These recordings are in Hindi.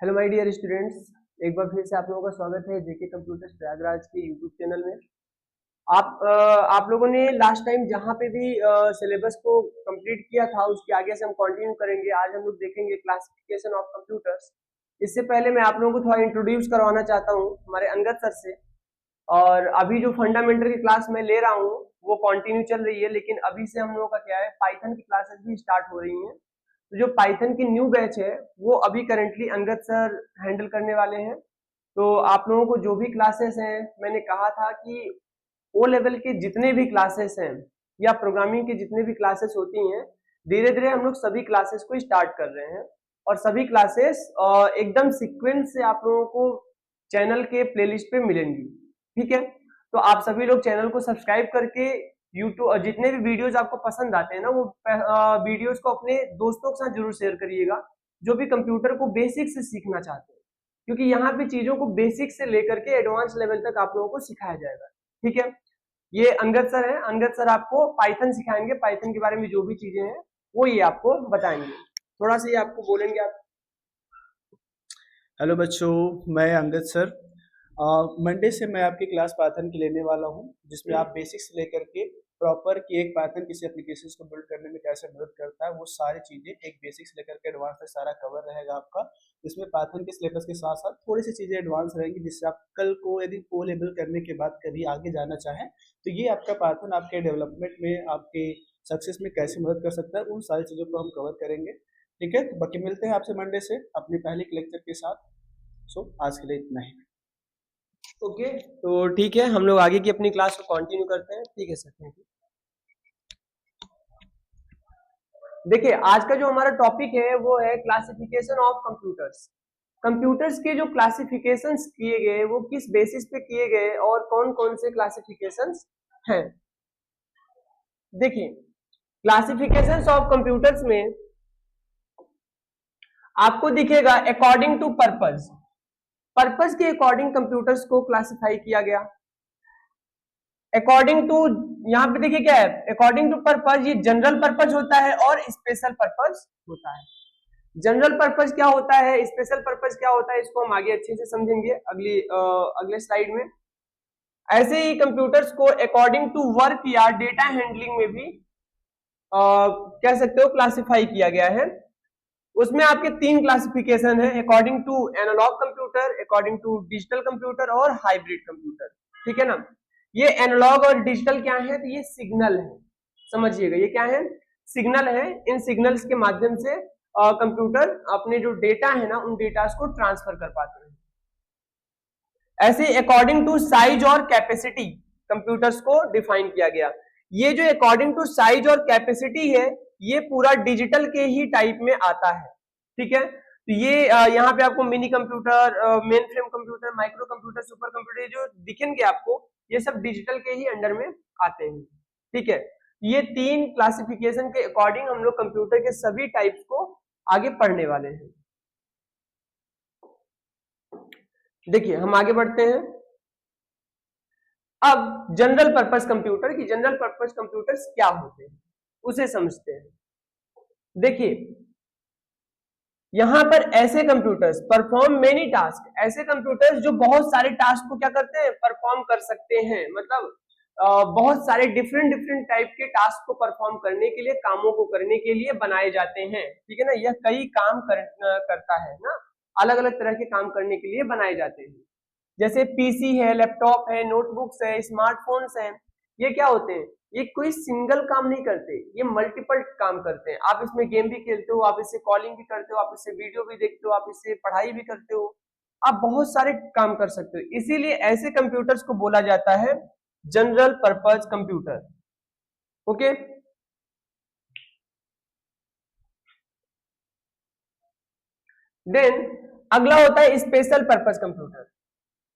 हेलो माय डियर स्टूडेंट्स, एक बार फिर से आप लोगों का स्वागत है जेके कंप्यूटर्स प्रयागराज के यूट्यूब चैनल में। आप लोगों ने लास्ट टाइम जहाँ पे भी सिलेबस को कंप्लीट किया था उसके आगे से हम कंटिन्यू करेंगे। आज हम लोग देखेंगे क्लासिफिकेशन ऑफ कंप्यूटर्स। इससे पहले मैं आप लोगों को थोड़ा इंट्रोड्यूस करवाना चाहता हूँ हमारे अंगद सर से। और अभी जो फंडामेंटल की क्लास मैं ले रहा हूँ वो कंटिन्यू चल रही है, लेकिन अभी से हम लोगों का क्या है, पाइथन की क्लासेस भी स्टार्ट हो रही हैं। तो जो पाइथन की न्यू बैच है वो अभी करंटली अंगद सर हैंडल करने वाले हैं। तो आप लोगों को जो भी क्लासेस हैं, मैंने कहा था कि ओ लेवल के जितने भी क्लासेस हैं या प्रोग्रामिंग के जितने भी क्लासेस होती हैं, धीरे धीरे हम लोग सभी क्लासेस को स्टार्ट कर रहे हैं। और सभी क्लासेस एकदम सीक्वेंस से आप लोगों को चैनल के प्लेलिस्ट पे मिलेंगी। ठीक है, तो आप सभी लोग चैनल को सब्सक्राइब करके यूट्यूब और जितने भी वीडियोस आपको पसंद आते हैं ना, वो वीडियोस को अपने दोस्तों के साथ जरूर शेयर करिएगा जो भी कंप्यूटर को बेसिक से सीखना चाहते हैं, क्योंकि यहाँ पे चीजों को बेसिक से लेकर के एडवांस लेवल तक आप लोगों को सिखाया जाएगा। ठीक है, ये अंगद सर है। अंगद सर आपको पाइथन सिखाएंगे, पाइथन के बारे में जो भी चीजें हैं वो ये आपको बताएंगे। थोड़ा सा ये आपको बोलेंगे आप। हेलो बच्चों, मैं अंगद सर। मंडे से मैं आपकी क्लास पाइथन की लेने वाला हूं, जिसमें आप बेसिक से लेकर के प्रॉपर कि एक पाइथन किसी एप्लीकेशन को बिल्ड करने में कैसे मदद करता है, वो सारी चीज़ें एक बेसिक से लेकर के एडवांस तक सारा कवर रहेगा आपका। इसमें पाइथन के सिलेबस के साथ साथ थोड़ी सी चीज़ें एडवांस रहेंगी, जिससे आप कल को यदि ओ लेवल करने के बाद कभी आगे जाना चाहें तो ये आपका पाइथन आपके डेवलपमेंट में, आपके सक्सेस में कैसे मदद कर सकता है, उन सारी चीज़ों को हम कवर करेंगे। ठीक है, तो बाकी मिलते हैं आपसे मंडे से अपने पहले के लेक्चर के साथ। सो आज के लिए इतना ही। ओके, तो ठीक है, हम लोग आगे की अपनी क्लास को कंटिन्यू करते हैं। ठीक है सर, थैंक यू। देखिए, आज का जो हमारा टॉपिक है वो है क्लासिफिकेशन ऑफ कंप्यूटर्स। कंप्यूटर्स के जो क्लासिफिकेशंस किए गए वो किस बेसिस पे किए गए और कौन कौन से क्लासिफिकेशंस हैं। देखिए, क्लासिफिकेशंस ऑफ कंप्यूटर्स में आपको दिखेगा अकॉर्डिंग टू पर्पस। पर्पस के अकॉर्डिंग कंप्यूटर्स को क्लासिफाई किया गया। अकॉर्डिंग टू, यहाँ पे देखिए क्या है, अकॉर्डिंग टू पर्पस ये जनरल पर्पस होता है और स्पेशल पर्पस होता है। जनरल पर्पस क्या होता है, स्पेशल पर्पस क्या होता है, इसको हम आगे अच्छे से समझेंगे अगले स्लाइड में। ऐसे ही कंप्यूटर्स को अकॉर्डिंग टू वर्क या डेटा हैंडलिंग में भी कह सकते हो क्लासिफाई किया गया है। उसमें आपके तीन क्लासिफिकेशन है, according to analog computer, according to digital computer और हाइब्रिड कंप्यूटर। ठीक है ना, ये एनालॉग और डिजिटल क्या है, तो ये सिग्नल है, समझिएगा ये क्या है, सिग्नल है। इन सिग्नल्स के माध्यम से कंप्यूटर अपने जो डेटा है ना उन डेटा को ट्रांसफर कर पाते हैं। ऐसे अकॉर्डिंग टू साइज और कैपेसिटी कंप्यूटर्स को डिफाइन किया गया। ये जो अकॉर्डिंग टू साइज और कैपेसिटी है ये पूरा डिजिटल के ही टाइप में आता है। ठीक है, तो ये यहाँ पे आपको mini computer, main frame computer, micro computer, super computer जो दिखेंगे आपको, ये सब डिजिटल के ही अंडर में आते हैं। ठीक है, ये तीन क्लासिफिकेशन के अकॉर्डिंग हम लोग कंप्यूटर के सभी टाइप्स को आगे पढ़ने वाले हैं। देखिए, हम आगे बढ़ते हैं। अब जनरल पर्पस कंप्यूटर की, जनरल पर्पस कंप्यूटर्स क्या होते हैं उसे समझते हैं। देखिए, यहां पर ऐसे कंप्यूटर्स परफॉर्म मेनी टास्क, ऐसे कंप्यूटर्स जो बहुत सारे टास्क को क्या करते हैं, परफॉर्म कर सकते हैं। मतलब बहुत सारे डिफरेंट डिफरेंट टाइप के टास्क को परफॉर्म करने के लिए, कामों को करने के लिए बनाए जाते हैं। ठीक है ना, यह कई काम करता है ना, अलग अलग तरह के काम करने के लिए बनाए जाते हैं। जैसे पीसी है, लैपटॉप है, नोटबुक्स है, स्मार्टफोन्स हैं, ये क्या होते हैं, ये कोई सिंगल काम नहीं करते, ये मल्टीपल काम करते हैं। आप इसमें गेम भी खेलते हो, आप इससे कॉलिंग भी करते हो, आप इससे वीडियो भी देखते हो, आप इससे पढ़ाई भी करते हो, आप बहुत सारे काम कर सकते हो। इसीलिए ऐसे कंप्यूटर्स को बोला जाता है general purpose computer. Okay, then अगला होता है स्पेशल पर्पज कंप्यूटर।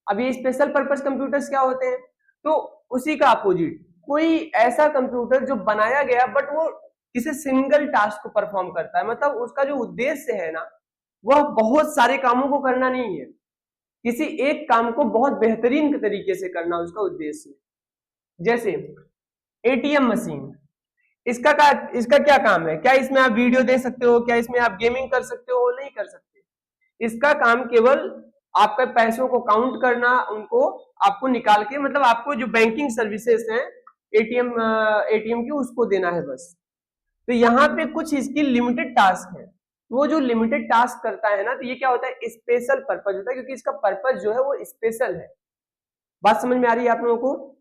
अब ये स्पेशल पर्पज कंप्यूटर्स क्या होते हैं, तो उसी का अपोजिट, कोई ऐसा कंप्यूटर जो बनाया गया बट वो किसी सिंगल टास्क को परफॉर्म करता है। मतलब उसका जो उद्देश्य है ना, वह बहुत सारे कामों को करना नहीं है, किसी एक काम को बहुत बेहतरीन तरीके से करना उसका उद्देश्य। जैसे एटीएम मशीन, इसका क्या काम है, क्या इसमें आप वीडियो देख सकते हो, क्या इसमें आप गेमिंग कर सकते हो, नहीं कर सकते। इसका काम केवल आपके पैसों को काउंट करना, उनको आपको निकाल के, मतलब आपको जो बैंकिंग सर्विसेज हैं एटीएम की, उसको देना है बस। तो यहाँ पे कुछ इसकी लिमिटेड टास्क है, वो जो लिमिटेड टास्क करता है ना, तो ये क्या होता है, स्पेशल पर्पज होता है, क्योंकि इसका पर्पज जो है वो स्पेशल है। बात समझ में आ रही है आप लोगों को?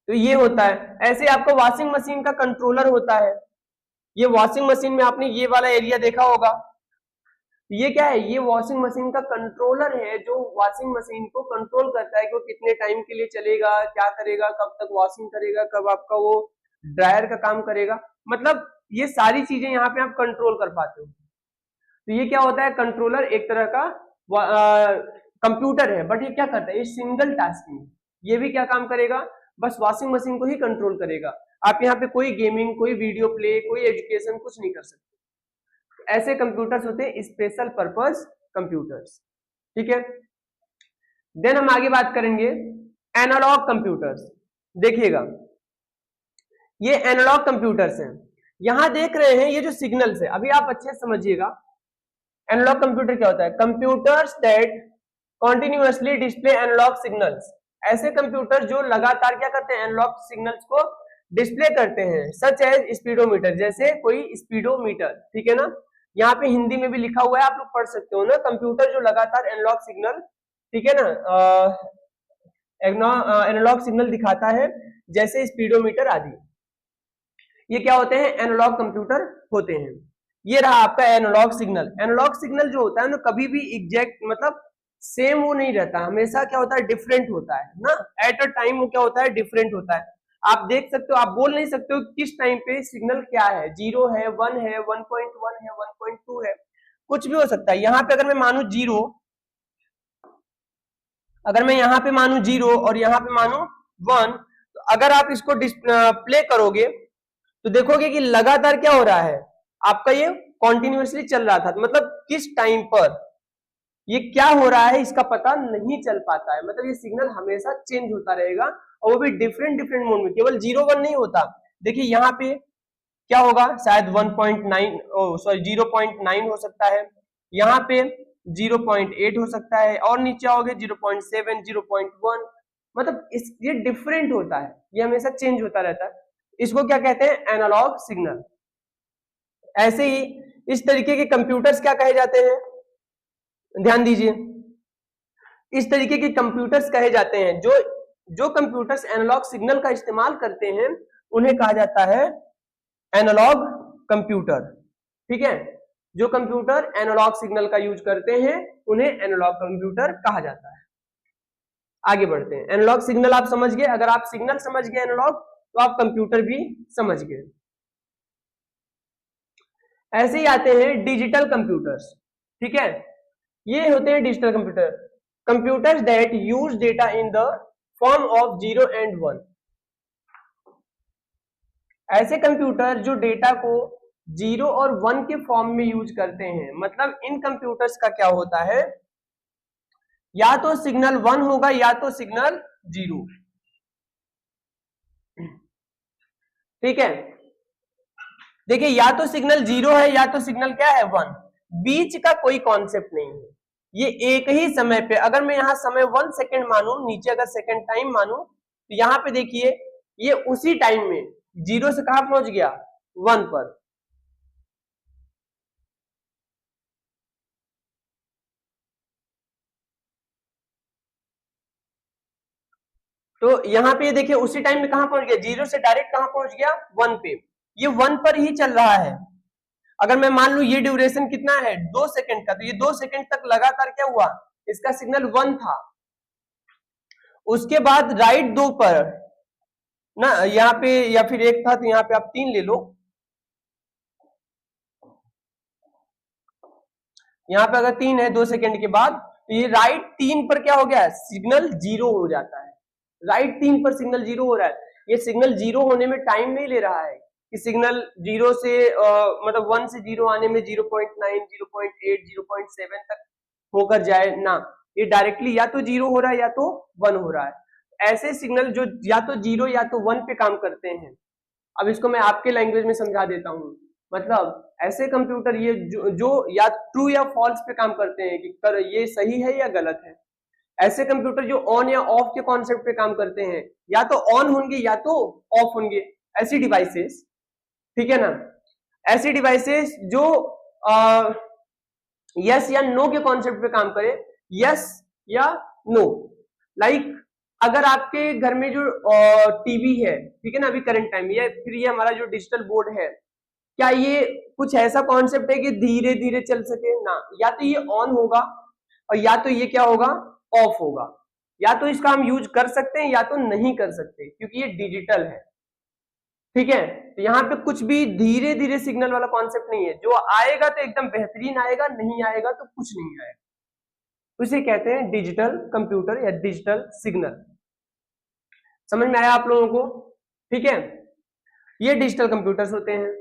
तो ये होता है। ऐसे आपको वॉशिंग मशीन का कंट्रोलर होता है। ये वॉशिंग मशीन में आपने ये वाला एरिया देखा होगा, ये क्या है, ये वॉशिंग मशीन का कंट्रोलर है, जो वॉशिंग मशीन को कंट्रोल करता है कि वो कितने टाइम के लिए चलेगा, क्या करेगा, कब तक वॉशिंग करेगा, कब आपका वो ड्रायर का काम करेगा, मतलब ये सारी चीजें यहाँ पे आप कंट्रोल कर पाते हो। तो ये क्या होता है, कंट्रोलर एक तरह का कंप्यूटर है, बट ये क्या करता है, ये सिंगल टास्किंग, ये भी क्या काम करेगा, बस वॉशिंग मशीन को ही कंट्रोल करेगा। आप यहाँ पे कोई गेमिंग, कोई वीडियो प्ले, कोई एजुकेशन कुछ नहीं कर सकते। ऐसे कंप्यूटर्स होते हैं स्पेशल पर्पस कंप्यूटर्स, ठीक है। देन हम आगे बात करेंगे एनालॉग कंप्यूटर्स। देखिएगा, ये एनालॉग कंप्यूटर्स हैं। यहां देख रहे हैं ये जो सिग्नल्स है, अभी आप अच्छे से समझिएगा। एनालॉग कंप्यूटर क्या होता है, computers that continuously display analog signals. ऐसे कंप्यूटर जो लगातार क्या करते हैं, एनालॉग सिग्नल्स को डिस्प्ले करते हैं, सच एज स्पीडोमीटर, जैसे कोई स्पीडोमीटर, ठीक है ना। यहाँ पे हिंदी में भी लिखा हुआ है, आप लोग पढ़ सकते हो ना, कंप्यूटर जो लगातार एनालॉग सिग्नल, ठीक है ना, एनालॉग सिग्नल दिखाता है, जैसे स्पीडोमीटर आदि। ये क्या होते हैं, एनालॉग कंप्यूटर होते हैं। ये रहा आपका एनालॉग सिग्नल। एनालॉग सिग्नल जो होता है ना, कभी भी एग्जैक्ट मतलब सेम वो नहीं रहता, हमेशा क्या होता है, डिफरेंट होता है ना। एट अ टाइम वो क्या होता है, डिफरेंट होता है। आप देख सकते हो, आप बोल नहीं सकते हो किस टाइम पे सिग्नल क्या है, 0 है, 1 है, 1.1 है, 1.2 है, कुछ भी हो सकता है। यहाँ पे अगर मैं मानू 0, अगर मैं यहाँ पे मानू 0 और यहाँ पे मानू 1, तो अगर आप इसको प्ले करोगे तो देखोगे कि लगातार क्या हो रहा है, आपका ये कॉन्टिन्यूअसली चल रहा था। मतलब किस टाइम पर ये क्या हो रहा है इसका पता नहीं चल पाता है, मतलब ये सिग्नल हमेशा चेंज होता रहेगा, और वो भी डिफरेंट डिफरेंट मोड में, केवल 0-1 नहीं होता। देखिए यहाँ पे क्या होगा, शायद 1.9 सॉरी 0.9 हो सकता है, यहाँ पे 0.8 हो सकता है, और नीचे आओगे 0.7, 0.1, मतलब ये डिफरेंट होता है, ये हमेशा चेंज होता रहता है। इसको क्या कहते हैं, एनालॉग सिग्नल। ऐसे ही इस तरीके के कंप्यूटर्स क्या कहे जाते हैं, ध्यान दीजिए, इस तरीके के कंप्यूटर्स कहे जाते हैं, जो कंप्यूटर्स एनालॉग सिग्नल का इस्तेमाल करते हैं, उन्हें कहा जाता है एनालॉग कंप्यूटर, ठीक है। जो कंप्यूटर एनालॉग सिग्नल का यूज करते हैं, उन्हें एनालॉग कंप्यूटर कहा जाता है। आगे बढ़ते हैं। एनालॉग सिग्नल आप समझ गए, अगर आप सिग्नल समझ गए एनालॉग, तो आप कंप्यूटर भी समझ गए। ऐसे ही आते हैं डिजिटल कंप्यूटर्स, ठीक है। ये होते हैं digital computer, computers that use data in the form of 0 and 1। ऐसे कंप्यूटर जो डेटा को 0 और 1 के फॉर्म में यूज करते हैं, मतलब इन कंप्यूटर्स का क्या होता है, या तो सिग्नल 1 होगा या तो सिग्नल 0, ठीक है। देखिए, या तो सिग्नल 0 है या तो सिग्नल क्या है 1, बीच का कोई कॉन्सेप्ट नहीं है। ये एक ही समय पे, अगर मैं यहाँ समय 1 सेकेंड मानू, नीचे अगर सेकेंड टाइम मानू, तो यहाँ पे देखिए ये उसी टाइम में 0 से कहां पहुंच गया, 1 पर। तो यहाँ पे देखिए उसी टाइम में कहां पहुंच गया, 0 से डायरेक्ट कहां पहुंच गया, 1 पे। ये 1 पर ही चल रहा है। अगर मैं मान लू ये ड्यूरेशन कितना है, 2 सेकंड का, तो ये 2 सेकंड तक लगातार क्या हुआ, इसका सिग्नल 1 था। उसके बाद राइट 2 पर ना, यहाँ पे या फिर 1 था, तो यहाँ पे आप 3 ले लो। यहाँ पे अगर 3 है 2 सेकंड के बाद, तो ये राइट 3 पर क्या हो गया, सिग्नल 0 हो जाता है। राइट 3 पर सिग्नल 0 हो रहा है। ये सिग्नल 0 होने में टाइम नहीं ले रहा है कि सिग्नल 0 से मतलब 1 से 0 आने में 0.9, 0.8, 0.7 तक होकर जाए ना, ये डायरेक्टली या तो 0 हो रहा है या तो 1 हो रहा है। ऐसे सिग्नल जो या तो 0 या तो 1 पे काम करते हैं, अब इसको मैं आपके लैंग्वेज में समझा देता हूँ। मतलब ऐसे कंप्यूटर ये जो या ट्रू या फॉल्स पे काम करते हैं कि ये सही है या गलत है। ऐसे कंप्यूटर जो ऑन या ऑफ के कॉन्सेप्ट पे काम करते हैं, या तो ऑन होंगे या तो ऑफ होंगे, ऐसी डिवाइसेस, ठीक है ना। ऐसी डिवाइसेस जो यस या नो के कॉन्सेप्ट पे काम करे, यस या नो। लाइक अगर आपके घर में जो टीवी है, ठीक है ना, अभी करंट टाइम, या फिर ये हमारा जो डिजिटल बोर्ड है, क्या ये कुछ ऐसा कॉन्सेप्ट है कि धीरे धीरे चल सके ना, या तो ये ऑन होगा और या तो ये क्या होगा, ऑफ होगा। या तो इसका हम यूज कर सकते हैं या तो नहीं कर सकते, क्योंकि ये डिजिटल है, ठीक है। तो यहाँ पे कुछ भी धीरे धीरे सिग्नल वाला कॉन्सेप्ट नहीं है, जो आएगा तो एकदम बेहतरीन आएगा, नहीं आएगा तो कुछ नहीं आएगा। उसे कहते हैं डिजिटल कंप्यूटर या डिजिटल सिग्नल। समझ में आया आप लोगों को, ठीक है। ये डिजिटल कंप्यूटर्स होते हैं।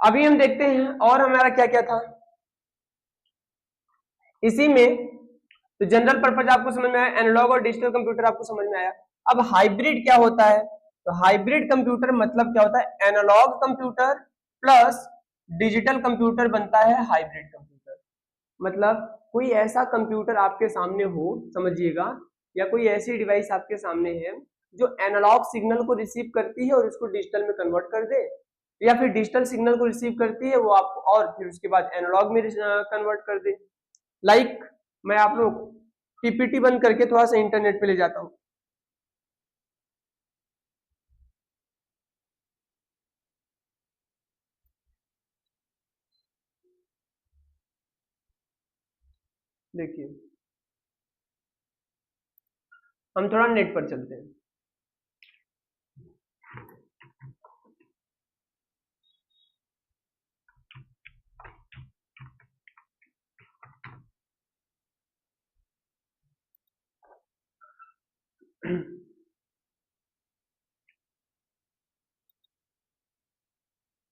अभी हम देखते हैं और हमारा क्या क्या था इसी में। तो जनरल पर्पज आपको समझ में आया, एनालॉग और डिजिटल कंप्यूटर आपको समझ में आया। अब हाइब्रिड क्या होता है, तो हाइब्रिड कंप्यूटर मतलब क्या होता है, analog computer plus digital computer बनता है हाइब्रिड कंप्यूटर। मतलब कोई ऐसा कंप्यूटर आपके सामने हो, समझिएगा, या कोई ऐसी डिवाइस आपके सामने है जो एनालॉग सिग्नल को रिसीव करती है और इसको डिजिटल में कन्वर्ट कर दे, या फिर डिजिटल सिग्नल को रिसीव करती है वो आप और फिर उसके बाद एनालॉग में कन्वर्ट कर दे। लाइक मैं आप लोग पीपीटी बंद करके थोड़ा सा इंटरनेट पे ले जाता हूं। देखिए हम थोड़ा नेट पर चलते हैं।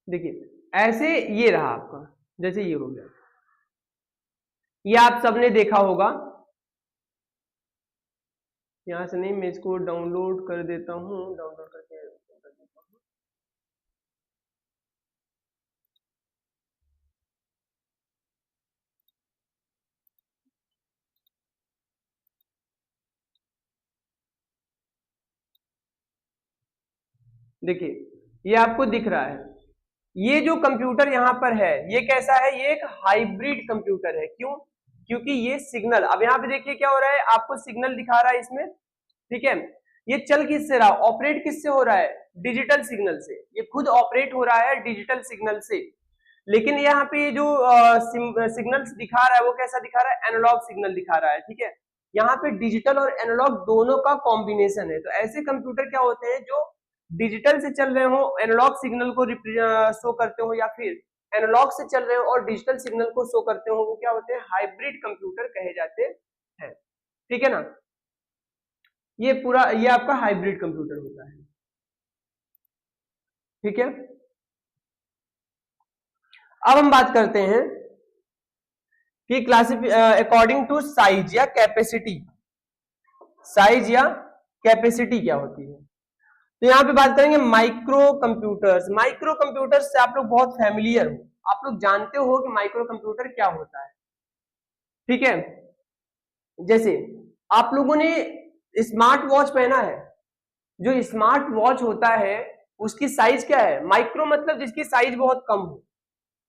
देखिए ऐसे ये रहा आपका, जैसे ये हो गया, ये आप सबने देखा होगा। यहां से नहीं, मैं इसको डाउनलोड कर देता हूं, डाउनलोड करके कर देता हूं। देखिए ये आपको दिख रहा है, ये जो कंप्यूटर यहाँ पर है ये कैसा है, ये एक हाइब्रिड कंप्यूटर है। क्यों, क्योंकि ये सिग्नल, अब यहाँ पे देखिए क्या हो रहा है, आपको सिग्नल दिखा रहा है इसमें, ठीक है। ये चल किससे रहा, ऑपरेट किससे हो रहा है, डिजिटल सिग्नल से। ये खुद ऑपरेट हो रहा है डिजिटल सिग्नल से। लेकिन यहाँ पे जो सिग्नल दिखा रहा है वो कैसा दिखा रहा है, एनालॉग सिग्नल दिखा रहा है, ठीक है। यहाँ पे डिजिटल और एनालॉग दोनों का कॉम्बिनेशन है। तो ऐसे कंप्यूटर क्या होते हैं जो डिजिटल से चल रहे हो, एनालॉग सिग्नल को शो करते हो, या फिर एनालॉग से चल रहे हो और डिजिटल सिग्नल को शो करते हो, वो क्या होते हैं, हाइब्रिड कंप्यूटर कहे जाते हैं, ठीक है ना। ये पूरा ये आपका हाइब्रिड कंप्यूटर होता है, ठीक है। अब हम बात करते हैं कि अकॉर्डिंग टू साइज या कैपेसिटी, साइज या कैपेसिटी क्या होती है। तो यहां पे बात करेंगे माइक्रो कंप्यूटर्स। माइक्रो कंप्यूटर्स से आप लोग बहुत फैमिलियर हो, आप लोग जानते हो कि माइक्रो कंप्यूटर क्या होता है, ठीक है। जैसे आप लोगों ने स्मार्ट वॉच पहना है, जो स्मार्ट वॉच होता है उसकी साइज क्या है, माइक्रो मतलब जिसकी साइज बहुत कम हो,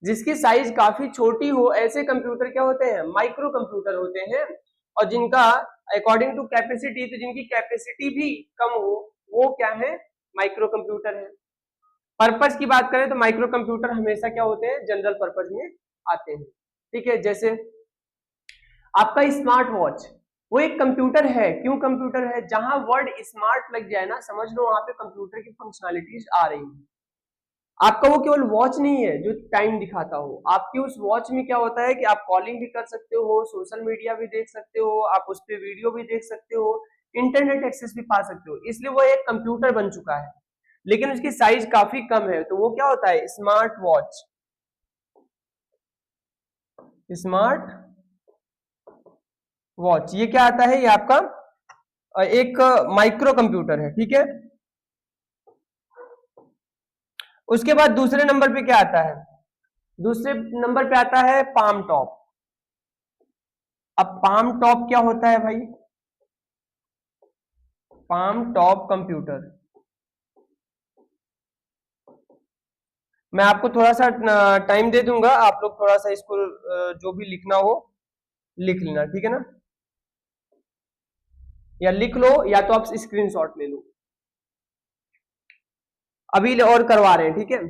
जिसकी साइज काफी छोटी हो, ऐसे कंप्यूटर क्या होते हैं, माइक्रो कंप्यूटर होते हैं। और जिनका अकॉर्डिंग टू कैपेसिटी, तो जिनकी कैपेसिटी भी कम हो, वो क्या है, माइक्रो कंप्यूटर है। पर्पस की बात करें तो माइक्रो कंप्यूटर हमेशा क्या होते हैं, जनरल पर्पस में आते हैं, ठीक है। जैसे आपका स्मार्ट वॉच, वो एक कंप्यूटर है। क्यों कंप्यूटर है, जहां वर्ड स्मार्ट लग जाए ना, समझ लो वहां पे कंप्यूटर की फंक्शनैलिटीज आ रही है। आपका वो केवल वॉच नहीं है जो टाइम दिखाता हो, आपकी उस वॉच में क्या होता है कि आप कॉलिंग भी कर सकते हो, सोशल मीडिया भी देख सकते हो, आप उस पर वीडियो भी देख सकते हो, इंटरनेट एक्सेस भी पा सकते हो, इसलिए वो एक कंप्यूटर बन चुका है। लेकिन उसकी साइज काफी कम है, तो वो क्या होता है, स्मार्ट वॉच। स्मार्ट वॉच ये क्या आता है, ये आपका एक माइक्रो कंप्यूटर है, ठीक है। उसके बाद दूसरे नंबर पे क्या आता है? दूसरे नंबर पे आता है पाम टॉप। अब पाम टॉप क्या होता है भाई? Palm top computer. मैं आपको थोड़ा सा टाइम दे दूंगा, आप लोग थोड़ा सा इसको जो भी लिखना हो लिख लेना, ठीक है ना? या लिख लो या तो आप स्क्रीनशॉट ले लो, अभी और करवा रहे हैं, ठीक है?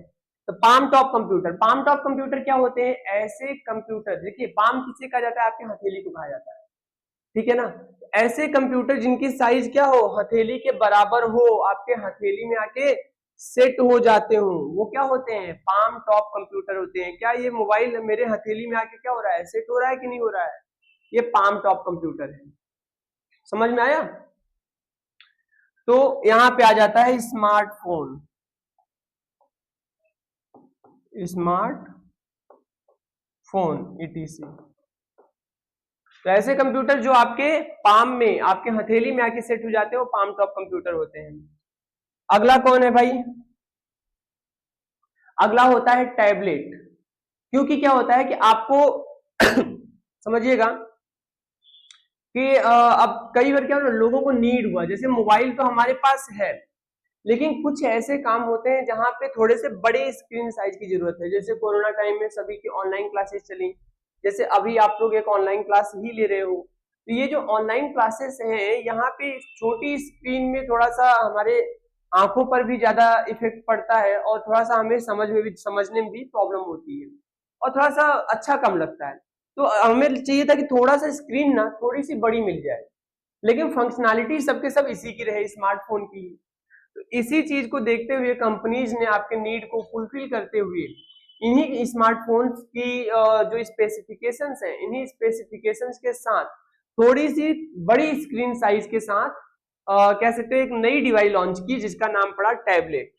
तो palm top computer, palm top computer क्या होते हैं? ऐसे कंप्यूटर, देखिए पाम किसे कहा जाता है? आपके हथेली को कहा जाता है, ठीक है ना? ऐसे कंप्यूटर जिनकी साइज क्या हो? हथेली के बराबर हो, आपके हथेली में आके सेट हो जाते हो, वो क्या होते हैं? पाम टॉप कंप्यूटर होते हैं। क्या ये मोबाइल मेरे हथेली में आके क्या हो रहा है? सेट हो रहा है कि नहीं हो रहा है? ये पाम टॉप कंप्यूटर है। समझ में आया? तो यहां पे आ जाता है स्मार्टफोन, स्मार्ट फोन ईटीसी। तो ऐसे कंप्यूटर जो आपके पाम में, आपके हथेली में आके सेट हो जाते हैं, वो पाम टॉप कंप्यूटर होते हैं। अगला कौन है भाई? अगला होता है टैबलेट। क्योंकि क्या होता है कि आपको समझिएगा कि अब कई बार क्या हो, लोगों को नीड हुआ, जैसे मोबाइल तो हमारे पास है, लेकिन कुछ ऐसे काम होते हैं जहां पे थोड़े से बड़े स्क्रीन साइज की जरूरत है। जैसे कोरोना टाइम में सभी की ऑनलाइन क्लासेस चली, जैसे अभी आप लोग एक ऑनलाइन क्लास ही ले रहे हो, तो ये जो ऑनलाइन क्लासेस हैं, यहाँ पे छोटी स्क्रीन में थोड़ा सा हमारे आंखों पर भी ज्यादा इफेक्ट पड़ता है, और थोड़ा सा हमें समझने में भी प्रॉब्लम होती है, और थोड़ा सा अच्छा कम लगता है। तो हमें चाहिए था कि थोड़ा सा स्क्रीन ना थोड़ी सी बड़ी मिल जाए, लेकिन फंक्शनैलिटी सबके सब इसी की रहे, स्मार्टफोन की। तो इसी चीज को देखते हुए कंपनीज ने आपके नीड को फुलफिल करते हुए इन्हीं स्मार्टफोन्स की जो स्पेसिफिकेशंस हैं, इन्हीं स्पेसिफिकेशंस के साथ थोड़ी सी बड़ी स्क्रीन साइज के साथ कह सकते हैं एक नई डिवाइस लॉन्च की, जिसका नाम पड़ा टैबलेट।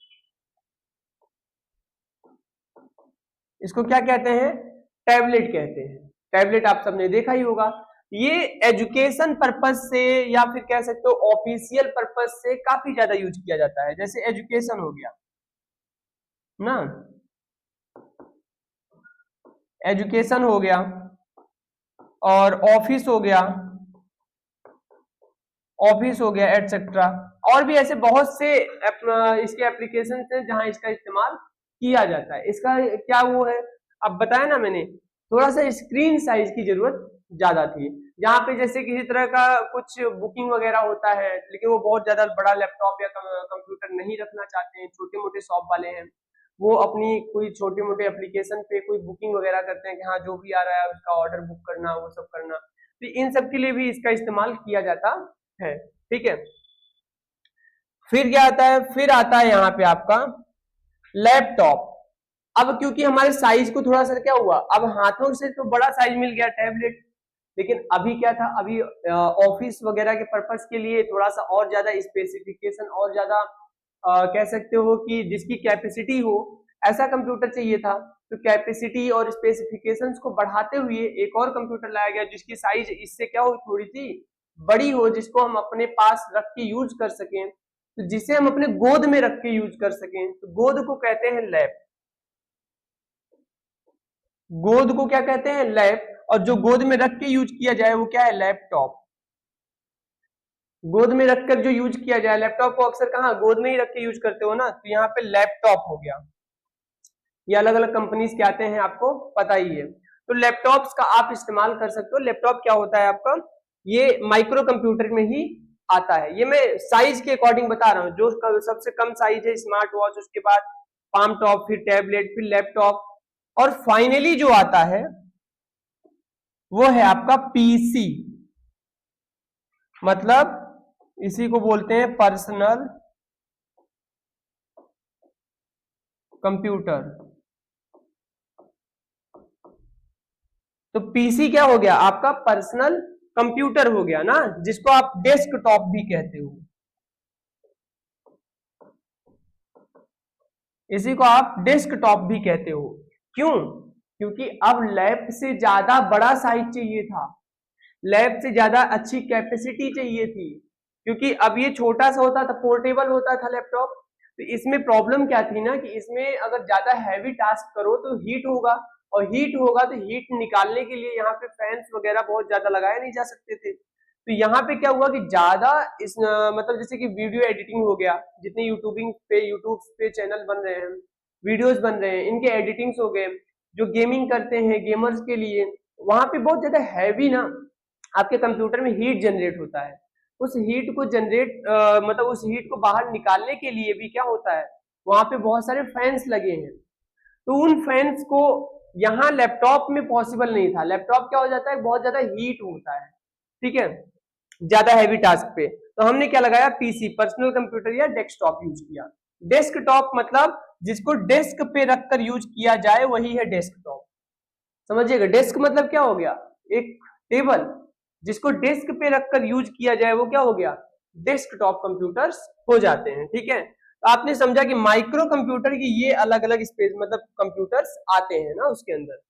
इसको क्या कहते हैं? टैबलेट कहते हैं। टैबलेट आप सबने देखा ही होगा। ये एजुकेशन पर्पज से या फिर कह सकते हो ऑफिशियल पर्पज से काफी ज्यादा यूज किया जाता है। जैसे एजुकेशन हो गया ना, एजुकेशन हो गया, और ऑफिस हो गया, एटसेट्रा। और भी ऐसे बहुत से इसके एप्लीकेशन हैं जहां इसका इस्तेमाल किया जाता है। इसका क्या वो है, अब बताया ना मैंने, थोड़ा सा स्क्रीन साइज की जरूरत ज्यादा थी। जहां पे जैसे किसी तरह का कुछ बुकिंग वगैरह होता है, लेकिन वो बहुत ज्यादा बड़ा लैपटॉप या कंप्यूटर नहीं रखना चाहते हैं, छोटे मोटे शॉप वाले हैं, वो अपनी कोई छोटे मोटे एप्लीकेशन पे कोई बुकिंग वगैरह करते हैं कि हाँ जो भी आ रहा है उसका ऑर्डर बुक करना, वो सब करना। तो इन सब के लिए भी इसका इस्तेमाल किया जाता है, ठीक है? फिर क्या आता है? फिर आता है यहाँ पे आपका लैपटॉप। अब क्योंकि हमारे साइज को थोड़ा सा क्या हुआ, अब हाथों से तो बड़ा साइज मिल गया टैबलेट, लेकिन अभी क्या था, अभी ऑफिस वगैरह के पर्पस के लिए थोड़ा सा और ज्यादा स्पेसिफिकेशन, और ज्यादा कह सकते हो कि जिसकी कैपेसिटी हो, ऐसा कंप्यूटर चाहिए था। तो कैपेसिटी और स्पेसिफिकेशंस को बढ़ाते हुए एक और कंप्यूटर लाया गया, जिसकी साइज इससे क्या हो, थोड़ी सी बड़ी हो, जिसको हम अपने पास रख के यूज कर सकें, तो जिसे हम अपने गोद में रख के यूज कर सकें, तो गोद को कहते हैं लैप। गोद को क्या कहते हैं? लैप। और जो गोद में रख के यूज किया जाए वो क्या है? लैपटॉप। गोद में रखकर जो यूज किया जाए, लैपटॉप को अक्सर कहाँ गोद में ही रख के यूज करते हो ना, तो यहाँ पे लैपटॉप हो गया। ये अलग अलग कंपनीज के आते हैं, आपको पता ही है। तो लैपटॉप्स का आप इस्तेमाल कर सकते हो। लैपटॉप क्या होता है आपका? ये माइक्रो कंप्यूटर में ही आता है। ये मैं साइज के अकॉर्डिंग बता रहा हूँ, जो सबसे कम साइज है स्मार्ट वॉच, उसके बाद पाम टॉप, फिर टैबलेट, फिर लैपटॉप, और फाइनली जो आता है वो है आपका पीसी। मतलब इसी को बोलते हैं पर्सनल कंप्यूटर। तो पीसी क्या हो गया? आपका पर्सनल कंप्यूटर हो गया ना, जिसको आप डेस्कटॉप भी कहते हो। इसी को आप डेस्कटॉप भी कहते हो। क्यों? क्योंकि अब लैप से ज्यादा बड़ा साइज चाहिए था, लैप से ज्यादा अच्छी कैपेसिटी चाहिए थी, क्योंकि अब ये छोटा सा होता था, पोर्टेबल होता था लैपटॉप, तो इसमें प्रॉब्लम क्या थी ना कि इसमें अगर ज्यादा हैवी टास्क करो तो हीट होगा, और हीट होगा तो हीट निकालने के लिए यहाँ पे फैंस वगैरह बहुत ज्यादा लगाए नहीं जा सकते थे। तो यहाँ पे क्या हुआ कि ज्यादा इस मतलब जैसे कि वीडियो एडिटिंग हो गया, जितने यूट्यूब पे चैनल बन रहे हैं, वीडियोस बन रहे हैं, इनके एडिटिंग्स हो गए, जो गेमिंग करते हैं गेमर्स के लिए, वहां पे बहुत ज्यादा हैवी ना आपके कंप्यूटर में हीट जनरेट होता है। उस हीट को मतलब उस हीट को बाहर निकालने के लिए भी क्या होता है, वहां पे बहुत सारे फैंस लगे हैं। तो उन फैंस को यहाँ लैपटॉप में पॉसिबल नहीं था। लैपटॉप क्या हो जाता है, बहुत ज्यादा हीट होता है, ठीक है, ज्यादा हैवी टास्क पे। तो हमने क्या लगाया, पीसी, पर्सनल कंप्यूटर या डेस्कटॉप यूज किया। डेस्कटॉप मतलब जिसको डेस्क पे रखकर यूज किया जाए वही है डेस्कटॉप, समझिएगा। डेस्क मतलब क्या हो गया, एक टेबल, जिसको डेस्क पे रखकर यूज किया जाए वो क्या हो गया, डेस्कटॉप कंप्यूटर्स हो जाते हैं, ठीक है। तो आपने समझा कि माइक्रो कंप्यूटर की ये अलग अलग स्पेस मतलब कंप्यूटर्स आते हैं ना उसके अंदर।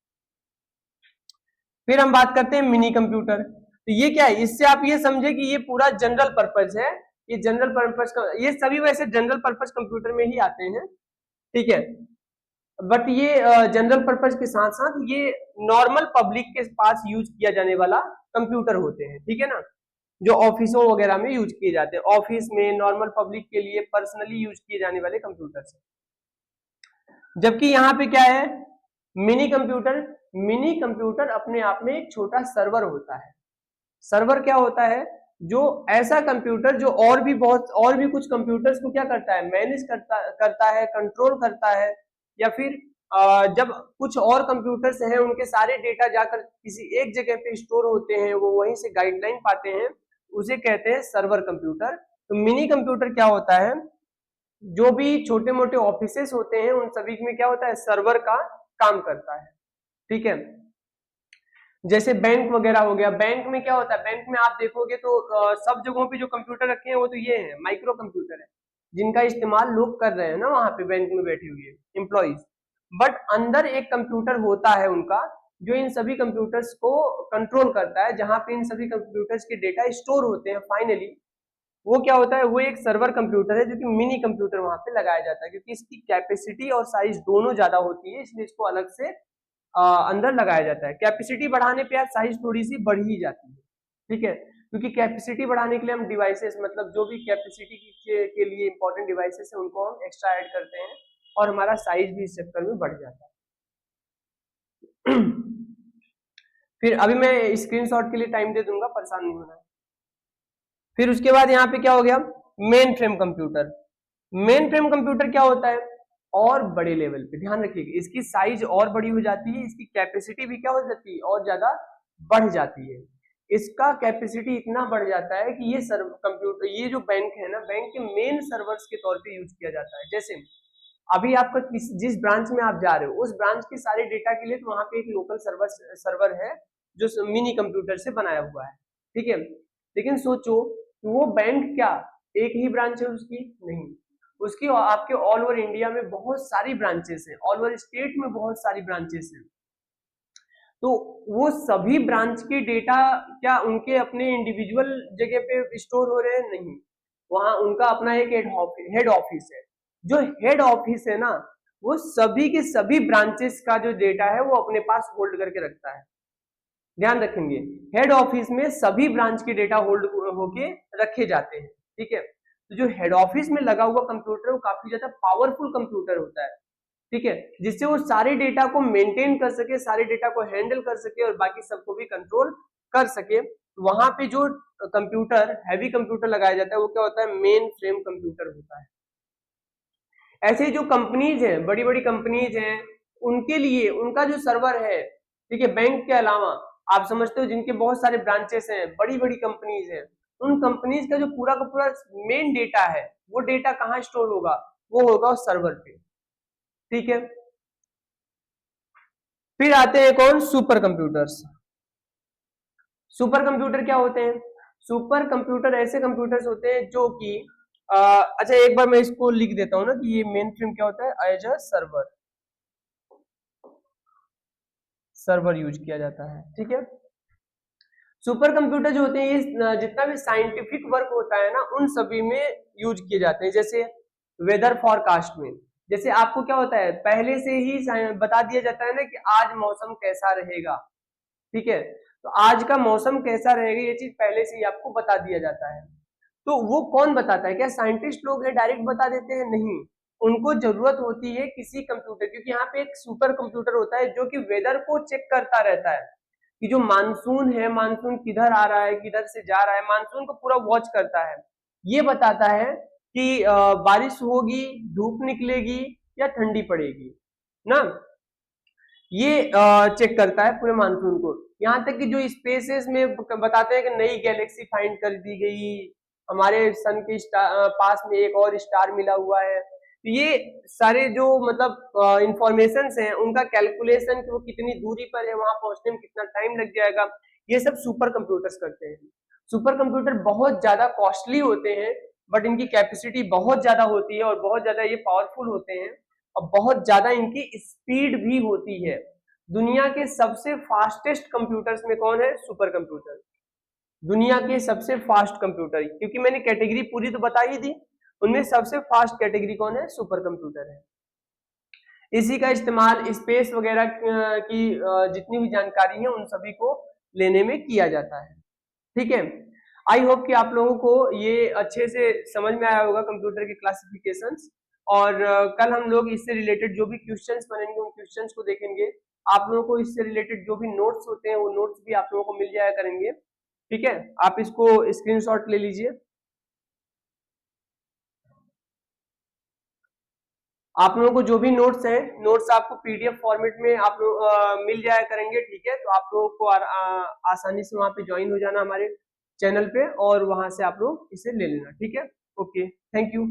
फिर हम बात करते हैं मिनी कंप्यूटर। तो ये क्या है, इससे आप ये समझे कि ये पूरा जनरल पर्पज है, ये जनरल पर्पज का, ये सभी वैसे जनरल पर्पज कंप्यूटर में ही आते हैं, ठीक है। बट ये जनरल पर्पज के साथ साथ ये नॉर्मल पब्लिक के पास यूज किया जाने वाला कंप्यूटर होते हैं, ठीक है ना, जो ऑफिसों वगैरह में यूज किए जाते हैं, ऑफिस में नॉर्मल पब्लिक के लिए पर्सनली यूज किए जाने वाले कंप्यूटर्स। जबकि यहाँ पे क्या है, मिनी कंप्यूटर। मिनी कंप्यूटर अपने आप में एक छोटा सर्वर होता है। सर्वर क्या होता है, जो ऐसा कंप्यूटर जो और भी कुछ कंप्यूटर्स को क्या करता है, मैनेज करता है, कंट्रोल करता है, या फिर जब कुछ और कंप्यूटर्स हैं उनके सारे डेटा जाकर किसी एक जगह पे स्टोर होते हैं, वो वहीं से गाइडलाइन पाते हैं, उसे कहते हैं सर्वर कंप्यूटर। तो मिनी कंप्यूटर क्या होता है, जो भी छोटे मोटे ऑफिसेस होते हैं उन सभी में क्या होता है, सर्वर का काम करता है, ठीक है। जैसे बैंक वगैरह हो गया, बैंक में क्या होता है, बैंक में आप देखोगे तो सब जगहों पे जो कंप्यूटर रखे हैं वो तो ये है माइक्रो कंप्यूटर है, जिनका इस्तेमाल लोग कर रहे हैं ना वहां पे बैंक में बैठे हुए एम्प्लॉइज। बट अंदर एक कंप्यूटर होता है उनका, जो इन सभी कंप्यूटर्स को कंट्रोल करता है, जहां पे इन सभी कंप्यूटर्स के डेटा स्टोर होते हैं फाइनली, वो क्या होता है, वो एक सर्वर कंप्यूटर है, जो कि मिनी कंप्यूटर वहां पे लगाया जाता है, क्योंकि इसकी कैपेसिटी और साइज दोनों ज्यादा होती है, इसलिए इसको अलग से अंदर लगाया जाता है। कैपेसिटी बढ़ाने पे साइज थोड़ी सी बढ़ ही जाती है, ठीक है, क्योंकि कैपेसिटी बढ़ाने के लिए हम डिवाइसेस मतलब जो भी कैपेसिटी के लिए इंपॉर्टेंट डिवाइसेस है उनको हम एक्स्ट्रा ऐड करते हैं, और हमारा साइज भी इस चक्कर में बढ़ जाता है। फिर अभी मैं स्क्रीनशॉट के लिए टाइम दे दूंगा, परेशान नहीं होना है। फिर उसके बाद यहाँ पे क्या हो गया, main frame computer. Main frame computer क्या होता है, और बड़े लेवल पे, ध्यान रखिएगा, इसकी साइज और बड़ी हो जाती है, इसकी कैपेसिटी भी क्या हो जाती है, और ज्यादा बढ़ जाती है। इसका कैपेसिटी इतना बढ़ जाता है कि ये कंप्यूटर, ये जो बैंक है ना, बैंक के मेन सर्वर्स के तौर पे यूज किया जाता है। जैसे अभी आपका जिस ब्रांच में आप जा रहे हो उस ब्रांच के सारे डेटा के लिए तो वहां पे एक लोकल सर्वर है जो मिनी कंप्यूटर से बनाया हुआ है, ठीक है। लेकिन सोचो वो बैंक क्या एक ही ब्रांच है उसकी, नहीं, उसकी आपके ऑल ओवर इंडिया में बहुत सारी ब्रांचेस हैं, ऑल ओवर स्टेट में बहुत सारी ब्रांचेस हैं। तो वो सभी ब्रांच के डेटा क्या उनके अपने इंडिविजुअल जगह पे स्टोर हो रहे हैं, नहीं, वहां उनका अपना एक हेड ऑफिस है। जो हेड ऑफिस है ना, वो सभी के सभी ब्रांचेस का जो डेटा है वो अपने पास होल्ड करके रखता है। ध्यान रखेंगे, हेड ऑफिस में सभी ब्रांच के डेटा होल्ड होके रखे जाते हैं, ठीक है। तो जो हेड ऑफिस में लगा हुआ कंप्यूटर है वो काफी ज्यादा पावरफुल कंप्यूटर होता है, ठीक है, जिससे वो सारे डेटा को मेंटेन कर सके, सारे डेटा को हैंडल कर सके और बाकी सबको भी कंट्रोल कर सके। वहां पे जो कंप्यूटर हैवी कंप्यूटर लगाया जाता है वो क्या होता है, मेन फ्रेम कंप्यूटर होता है। ऐसे जो कंपनीज हैं, बड़ी बड़ी कंपनीज हैं, उनके लिए उनका जो सर्वर है, ठीक है, बैंक के अलावा आप समझते हो जिनके बहुत सारे ब्रांचेस हैं, बड़ी बड़ी कंपनीज हैं, उन कंपनीज का जो पूरा का पूरा मेन डेटा है वो डेटा कहाँ स्टोर होगा, वो होगा उस सर्वर पे, ठीक है। फिर आते हैं कौन, सुपर कंप्यूटर्स। सुपर कंप्यूटर क्या होते हैं, सुपर कंप्यूटर ऐसे कंप्यूटर्स होते हैं जो कि अच्छा एक बार मैं इसको लिख देता हूं ना कि ये मेन फ्रेम क्या होता है, एज अ सर्वर यूज किया जाता है, ठीक है। सुपर कंप्यूटर जो होते हैं ये जितना भी साइंटिफिक वर्क होता है ना उन सभी में यूज किए जाते हैं। जैसे वेदर फॉरकास्ट में। जैसे आपको क्या होता है, पहले से ही बता दिया जाता है ना कि आज मौसम कैसा रहेगा, ठीक है, तो आज का मौसम कैसा रहेगा ये चीज पहले से ही आपको बता दिया जाता है। तो वो कौन बताता है, क्या साइंटिस्ट लोग हैं डायरेक्ट बता देते हैं? नहीं, उनको जरूरत होती है किसी कंप्यूटर, क्योंकि यहाँ पे एक सुपर कंप्यूटर होता है जो कि वेदर को चेक करता रहता है कि जो मानसून है, मानसून किधर आ रहा है, किधर से जा रहा है, मानसून को पूरा वॉच करता है। ये बताता है कि बारिश होगी, धूप निकलेगी या ठंडी पड़ेगी ना, ये चेक करता है पूरे मानसून को। यहाँ तक कि जो स्पेसेस में बताते हैं कि नई गैलेक्सी फाइंड कर दी गई, हमारे सन के पास में एक और स्टार मिला हुआ है, तो ये सारे जो मतलब इंफॉर्मेशन हैं उनका कैलकुलेशन कि वो कितनी दूरी पर है, वहां पहुंचने में कितना टाइम लग जाएगा, ये सब सुपर कंप्यूटर्स करते हैं। सुपर कंप्यूटर बहुत ज्यादा कॉस्टली होते हैं, बट इनकी कैपेसिटी बहुत ज्यादा होती है और बहुत ज्यादा ये पावरफुल होते हैं और बहुत ज्यादा इनकी स्पीड भी होती है। दुनिया के सबसे फास्टेस्ट कंप्यूटर्स में कौन है? Super computer. दुनिया के सबसे फास्ट कंप्यूटर, क्योंकि मैंने कैटेगरी पूरी तो बता ही दी, उनमें सबसे फास्ट कैटेगरी कौन है? सुपर कंप्यूटर है। इसी का इस्तेमाल स्पेस वगैरह की जितनी भी जानकारी है उन सभी को लेने में किया जाता है, ठीक है। आई होप कि आप लोगों को ये अच्छे से समझ में आया होगा कंप्यूटर के क्लासिफिकेशंस, और कल हम लोग इससे रिलेटेड जो भी क्वेश्चंस बनेंगे उन क्वेश्चंस को देखेंगे। आप लोगों को इससे रिलेटेड जो भी नोट्स होते हैं वो नोट्स भी आप लोगों को मिल जाया करेंगे, ठीक है। आप इसको स्क्रीनशॉट ले लीजिए। आप लोगों को जो भी नोट्स हैं, नोट्स आपको पीडीएफ फॉर्मेट में आप लोग मिल जाया करेंगे, ठीक है। तो आप लोगों को आसानी से वहां पे ज्वाइन हो जाना हमारे चैनल पे, और वहां से आप लोग इसे ले लेना, ठीक है। Okay, thank you.